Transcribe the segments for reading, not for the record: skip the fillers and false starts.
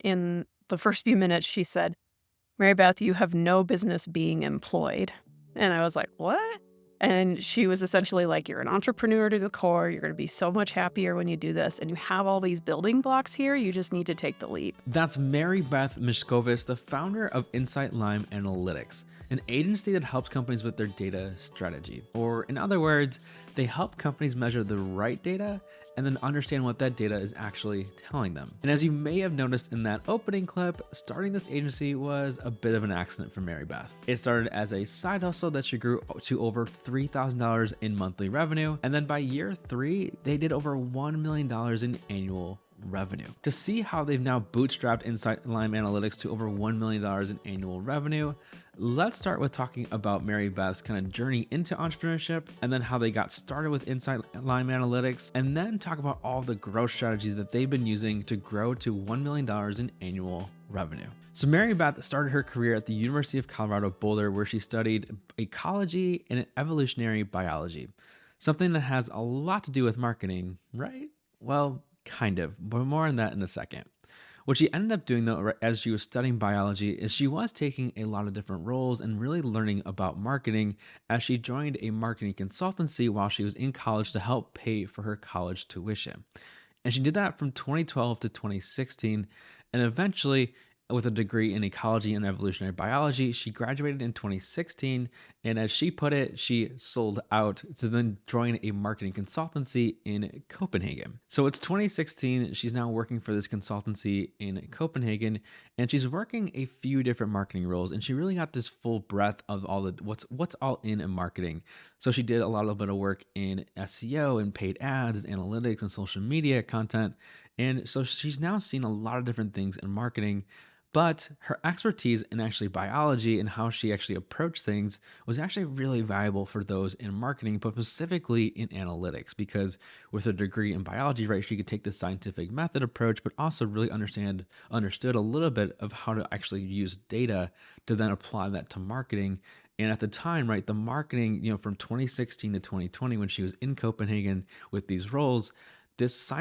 In the first few minutes, she said, "MaryBeth, you have no business being employed." And I was like, "What?" And she was essentially like, "You're an entrepreneur to the core. You're going to be so much happier when you do this. And you have all these building blocks here. You just need to take the leap." That's MaryBeth Mishkovich, the founder of Insight Lime Analytics, an agency that helps companies with their data strategy. Or, in other words, they help companies measure the right data and then understand what that data is actually telling them. And as you may have noticed in that opening clip, starting this agency was a bit of an accident for MaryBeth. It started as a side hustle that she grew to over $3,000 in monthly revenue, and then by year 3, they did over $1 million in annual revenue. To see how they've now bootstrapped Insight Lime Analytics to over $1 million in annual revenue, let's start with talking about MaryBeth's kind of journey into entrepreneurship, and then how they got started with Insight Lime Analytics, and then talk about all the growth strategies that they've been using to grow to $1 million in annual revenue. So MaryBeth started her career at the University of Colorado Boulder, where she studied ecology and evolutionary biology, something that has a lot to do with marketing, right? Well, kind of, but more on that in a second. What she ended up doing though, as she was studying biology, is she was taking a lot of different roles and really learning about marketing as she joined a marketing consultancy while she was in college to help pay for her college tuition. And she did that from 2012 to 2016. And eventually, with a degree in ecology and evolutionary biology, she graduated in 2016. And as she put it, she sold out to then join a marketing consultancy in Copenhagen. So it's 2016. She's now working for this consultancy in Copenhagen, and she's working a few different marketing roles. And she really got this full breadth of all the what's all in marketing. So she did a lot of bit of work in SEO and paid ads and analytics and social media content. And so she's now seen a lot of different things in marketing. But her expertise in actually biology and how she actually approached things was actually really valuable for those in marketing, but specifically in analytics, because with a degree in biology, right, she could take the scientific method approach, but also really understood a little bit of how to actually use data to then apply that to marketing. And at the time, right, the marketing, from 2016 to 2020, when she was in Copenhagen with these roles, this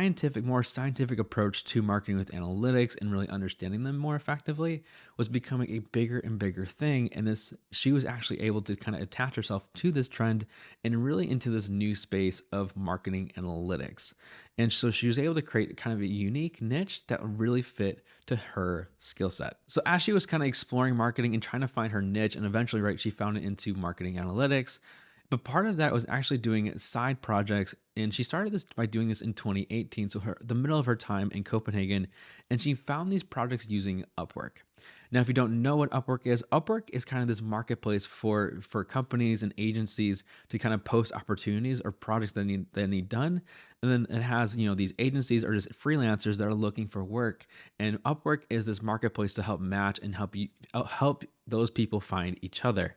more scientific approach to marketing with analytics and really understanding them more effectively was becoming a bigger and bigger thing. And she was actually able to kind of attach herself to this trend and really into this new space of marketing analytics. And so she was able to create kind of a unique niche that really fit to her skill set. So as she was kind of exploring marketing and trying to find her niche, and eventually, right, she found it into marketing analytics. But part of that was actually doing side projects, and she started this by doing this in 2018, so the middle of her time in Copenhagen, and she found these projects using Upwork. Now, if you don't know what Upwork is kind of this marketplace for companies and agencies to kind of post opportunities or projects that need done, and then it has these agencies or just freelancers that are looking for work, and Upwork is this marketplace to help match and help those people find each other.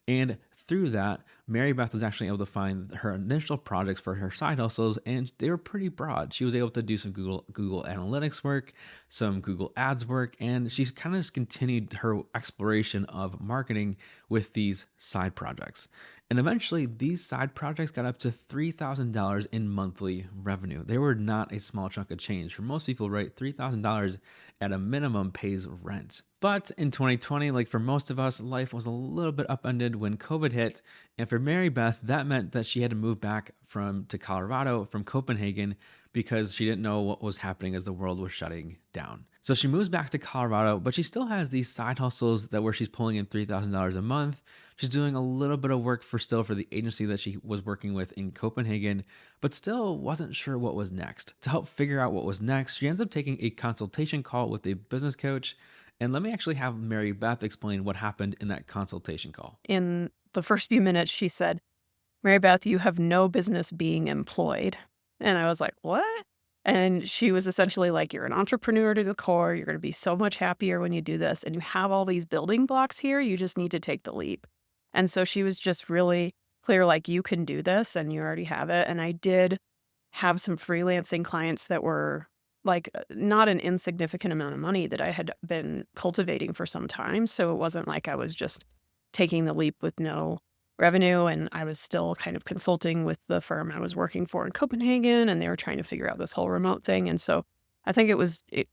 And through that, MaryBeth was actually able to find her initial projects for her side hustles, and they were pretty broad. She was able to do some Google Analytics work, some Google Ads work, and she's kind of just continued her exploration of marketing with these side projects. And eventually, these side projects got up to $3,000 in monthly revenue. They were not a small chunk of change. For most people, right, $3,000 at a minimum pays rent. But in 2020, like for most of us, life was a little bit upended when COVID hit. And for MaryBeth, that meant that she had to move back to Colorado from Copenhagen because she didn't know what was happening as the world was shutting down. So she moves back to Colorado, but she still has these side hustles where she's pulling in $3,000 a month. She's doing a little bit of work for the agency that she was working with in Copenhagen, but still wasn't sure what was next. To help figure out what was next, she ends up taking a consultation call with a business coach. And let me actually have MaryBeth explain what happened in that consultation call. In the first few minutes, she said, "MaryBeth, you have no business being employed." And I was like, "What?" And she was essentially like, "You're an entrepreneur to the core. You're going to be so much happier when you do this. And you have all these building blocks here. You just need to take the leap." And so she was just really clear, like, "You can do this and you already have it." And I did have some freelancing clients that were like not an insignificant amount of money that I had been cultivating for some time. So it wasn't like I was just taking the leap with no revenue. And I was still kind of consulting with the firm I was working for in Copenhagen, and they were trying to figure out this whole remote thing. And so I think it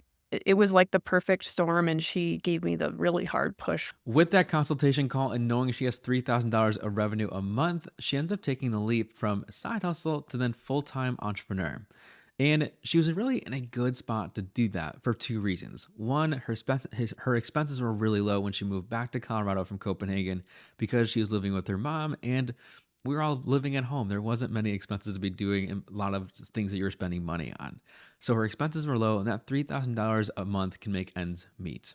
it was like the perfect storm, and she gave me the really hard push. With that consultation call and knowing she has $3,000 of revenue a month, she ends up taking the leap from side hustle to then full time entrepreneur. And she was really in a good spot to do that for two reasons. One, her expenses were really low when she moved back to Colorado from Copenhagen because she was living with her mom and we were all living at home. There wasn't many expenses to be doing and a lot of things that you were spending money on. So her expenses were low and that $3,000 a month can make ends meet.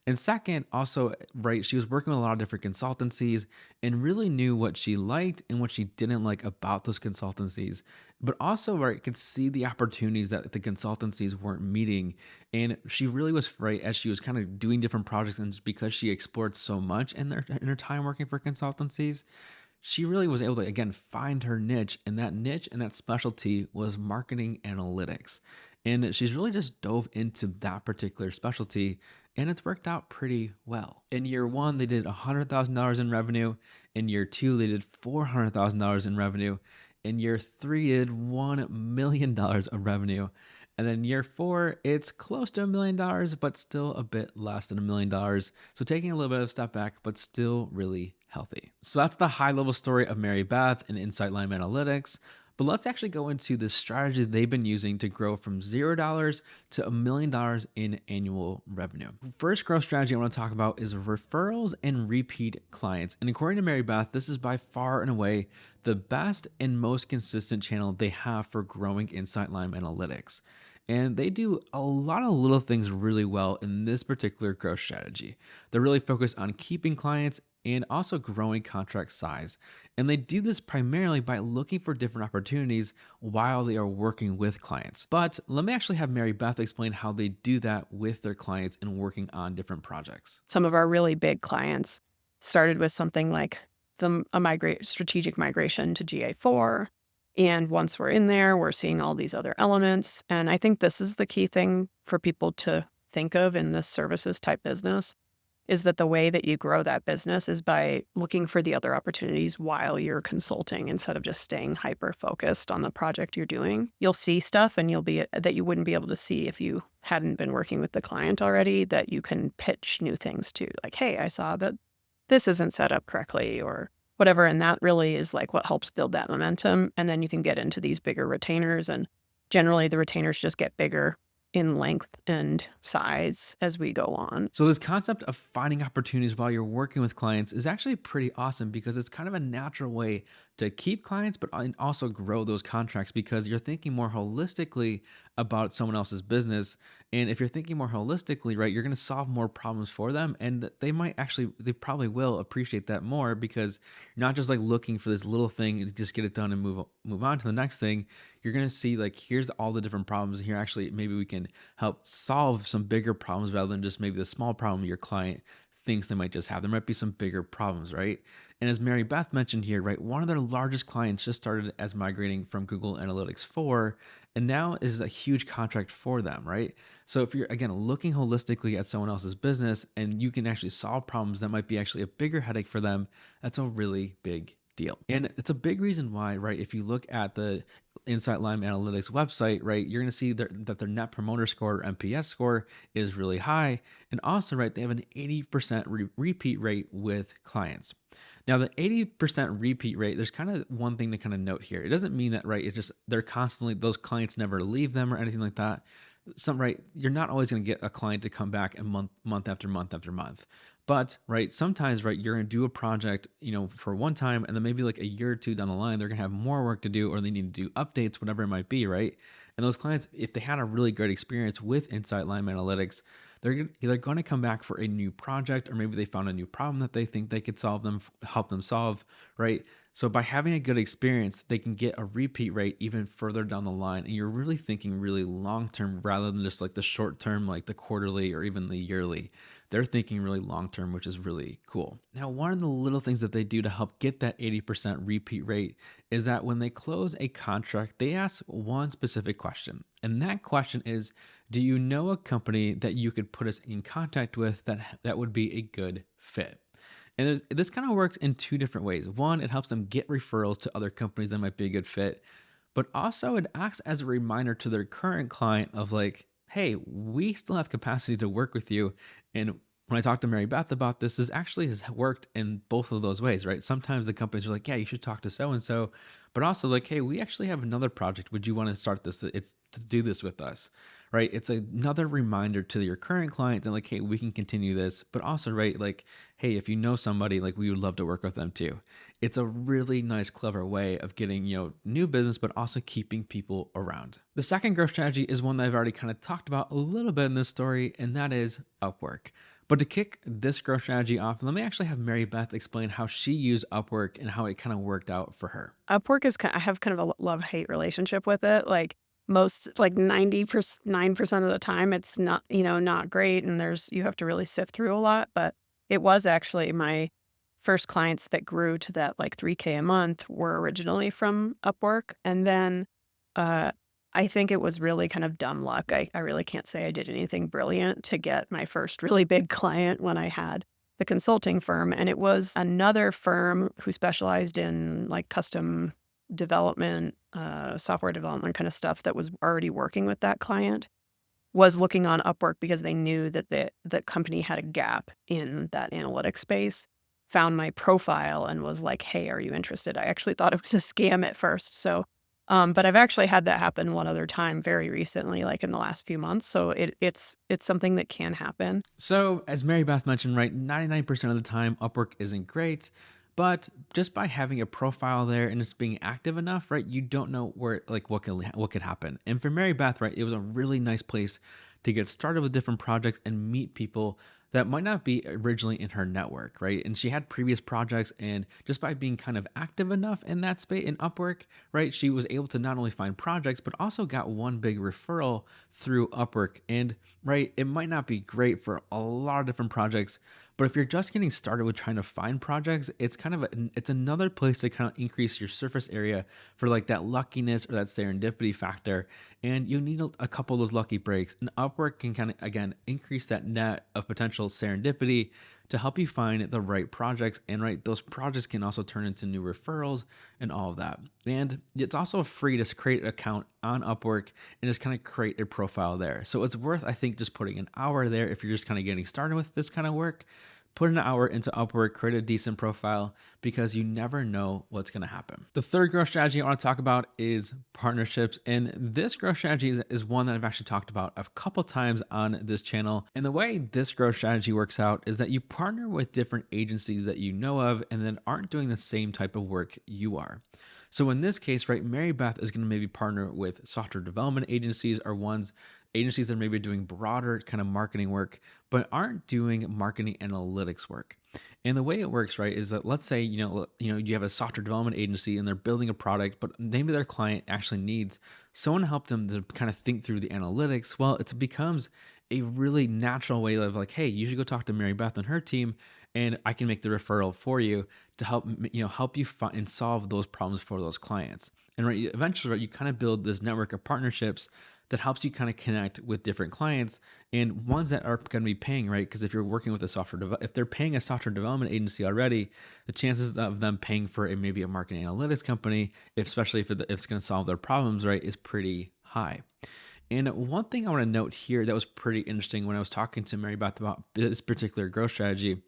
And second, also, right, she was working with a lot of different consultancies and really knew what she liked and what she didn't like about those consultancies. But also, right, could see the opportunities that the consultancies weren't meeting. And she really was right as she was kind of doing different projects. And just because she explored so much in her time working for consultancies, she really was able to, again, find her niche. And that niche and that specialty was marketing analytics. And she's really just dove into that particular specialty and it's worked out pretty well. In year one, they did $100,000 in revenue. In year two, they did $400,000 in revenue. In year three, they did $1 million of revenue. And then year four, it's close to $1 million, but still a bit less than $1 million. So taking a little bit of a step back, but still really healthy. So that's the high level story of MaryBeth and Insight Lime Analytics. But let's actually go into the strategy they've been using to grow from $0 to $1 million in annual revenue. First growth strategy I want to talk about is referrals and repeat clients. And according to MaryBeth, this is by far and away the best and most consistent channel they have for growing Insight Lime Analytics. And they do a lot of little things really well in this particular growth strategy. They're really focused on keeping clients and also growing contract size. And they do this primarily by looking for different opportunities while they are working with clients. But let me actually have MaryBeth explain how they do that with their clients and working on different projects. Some of our really big clients started with something like strategic migration to GA4. And once we're in there, we're seeing all these other elements. And I think this is the key thing for people to think of in this services type business is that the way that you grow that business is by looking for the other opportunities while you're consulting instead of just staying hyper focused on the project you're doing. You'll see stuff and that you wouldn't be able to see if you hadn't been working with the client already, that you can pitch new things to, like, hey, I saw that this isn't set up correctly or whatever. And that really is like what helps build that momentum. And then you can get into these bigger retainers, and generally the retainers just get bigger in length and size as we go on. So this concept of finding opportunities while you're working with clients is actually pretty awesome because it's kind of a natural way to keep clients, but also grow those contracts because you're thinking more holistically about someone else's business. And if you're thinking more holistically, right, you're going to solve more problems for them. And they probably will appreciate that more because you're not just like looking for this little thing and just get it done and move on to the next thing. You're going to see like, here's all the different problems. And here, actually, maybe we can help solve some bigger problems rather than just maybe the small problem your client thinks they might just have. There might be some bigger problems, right? And as MaryBeth mentioned here, right, one of their largest clients just started as migrating from Google Analytics 4, and now is a huge contract for them, right? So if you're, again, looking holistically at someone else's business and you can actually solve problems that might be actually a bigger headache for them, that's a really big deal. And it's a big reason why, right, if you look at the Insight Lime Analytics website, right, you're going to see that their net promoter score or NPS score is really high. And also, right, they have an 80% repeat rate with clients. Now, the 80% repeat rate, there's kind of one thing to kind of note here. It doesn't mean that, right, it's just they're constantly, those clients never leave them or anything like that. Right, you're not always going to get a client to come back and month after month after month. But right, sometimes right, you're going to do a project, for one time, and then maybe like a year or two down the line, they're going to have more work to do, or they need to do updates, whatever it might be, right? And those clients, if they had a really great experience with Insight Lime Analytics, they're going to come back for a new project, or maybe they found a new problem that they think they could help them solve, right? So by having a good experience, they can get a repeat rate even further down the line. And you're really thinking really long-term rather than just like the short-term, like the quarterly or even the yearly. They're thinking really long-term, which is really cool. Now, one of the little things that they do to help get that 80% repeat rate is that when they close a contract, they ask one specific question. And that question is, do you know a company that you could put us in contact with that would be a good fit? And this kind of works in two different ways. One, it helps them get referrals to other companies that might be a good fit, but also it acts as a reminder to their current client of like, hey, we still have capacity to work with you. And when I talked to Mary Beth about this actually has worked in both of those ways, right? Sometimes the companies are like, yeah, you should talk to so and so, but also like, hey, we actually have another project. Would you want to start this? It's to do this with us, right? It's another reminder to your current client that like, hey, we can continue this, but also, right, like, hey, if you know somebody, like we would love to work with them too. It's a really nice, clever way of getting, new business, but also keeping people around. The second growth strategy is one that I've already kind of talked about a little bit in this story, and that is Upwork. But to kick this growth strategy off, let me actually have Mary Beth explain how she used Upwork and how it kind of worked out for her. Upwork is I have kind of a love-hate relationship with it, like, most like 9% of the time, it's not, not great, and you have to really sift through a lot, but it was actually my first clients that grew to that, like, 3K a month were originally from Upwork, and then, uh, I think it was really kind of dumb luck. I really can't say I did anything brilliant to get my first really big client when I had the consulting firm, and it was another firm who specialized in, like, custom development, software development kinda stuff that was already working with that client, was looking on Upwork because they knew that the company had a gap in that analytics space, found my profile and was like, "Hey, are you interested?" I actually thought it was a scam at first, so, but I've actually had that happen one other time very recently, like, in the last few months, so it's something that can happen. So, as Mary Beth mentioned, right, 99% of the time, Upwork isn't great, but just by having a profile there and just being active enough, right, you don't know where, like, what could happen. And for Mary Beth, right, it was a really nice place to get started with different projects and meet people that might not be originally in her network, right? And she had previous projects, and just by being kind of active enough in that space in Upwork, right, she was able to not only find projects, but also got one big referral through Upwork. And right, it might not be great for a lot of different projects, but if you're just getting started with trying to find projects, it's another place to kind of increase your surface area for like that luckiness or that serendipity factor. And you need a couple of those lucky breaks. And Upwork can kind of, again, increase that net of potential serendipity to help you find the right projects. And right, those projects can also turn into new referrals and all of that. And it's also free to create an account on Upwork and just kind of create a profile there. So it's worth, I think, just putting an hour there if you're just kind of getting started with this kind of work. Put an hour into Upwork, create a decent profile, because you never know what's going to happen. The third growth strategy I want to talk about is partnerships. And this growth strategy is one that I've actually talked about a couple times on this channel. And the way this growth strategy works out is that you partner with different agencies that you know of and that aren't doing the same type of work you are. So in this case, right, Mary Beth is going to maybe partner with software development agencies or agencies that are maybe doing broader kind of marketing work, but aren't doing marketing analytics work. And the way it works, right, is that let's say, you have a software development agency and they're building a product, but maybe their client actually needs someone to help them to kind of think through the analytics. Well, it becomes a really natural way of like, hey, you should go talk to Mary Beth and her team, and I can make the referral for you to help you find and solve those problems for those clients. And right, eventually, right, you kind of build this network of partnerships that helps you kind of connect with different clients and ones that are going to be paying, right? Because if you're working with if they're paying a software development agency already, the chances of them paying for maybe a marketing analytics company, especially if it's going to solve their problems, right, is pretty high. And one thing I want to note here that was pretty interesting when I was talking to Mary Beth about this particular growth strategy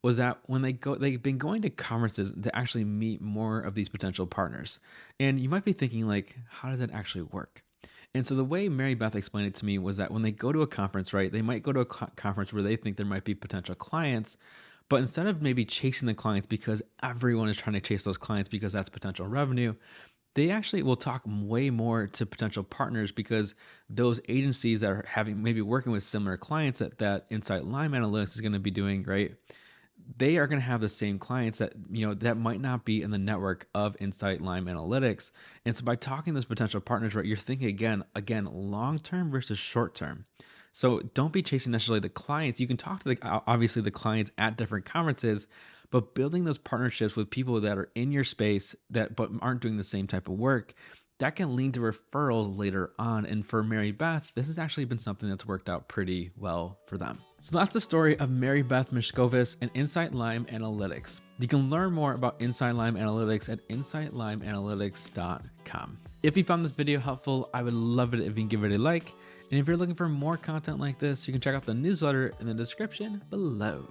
was that when they've been going to conferences to actually meet more of these potential partners. And you might be thinking like, how does that actually work? And so the way Mary Beth explained it to me was that when they go to a conference, right, they might go to a conference where they think there might be potential clients, but instead of maybe chasing the clients because everyone is trying to chase those clients because that's potential revenue, they actually will talk way more to potential partners because those agencies that are having maybe working with similar clients that Insight Lime Analytics is going to be doing, right? They are going to have the same clients that might not be in the network of Insight Lime Analytics. And so by talking to those potential partners, right, you're thinking again, long term versus short term. So don't be chasing necessarily the clients. You can talk to obviously the clients at different conferences, but building those partnerships with people that are in your space but aren't doing the same type of work, that can lead to referrals later on. And for Mary Beth, this has actually been something that's worked out pretty well for them. So that's the story of Mary Beth Mishkovis and Insight Lime Analytics. You can learn more about Insight Lime Analytics at insightlimeanalytics.com. If you found this video helpful, I would love it if you can give it a like. And if you're looking for more content like this, you can check out the newsletter in the description below.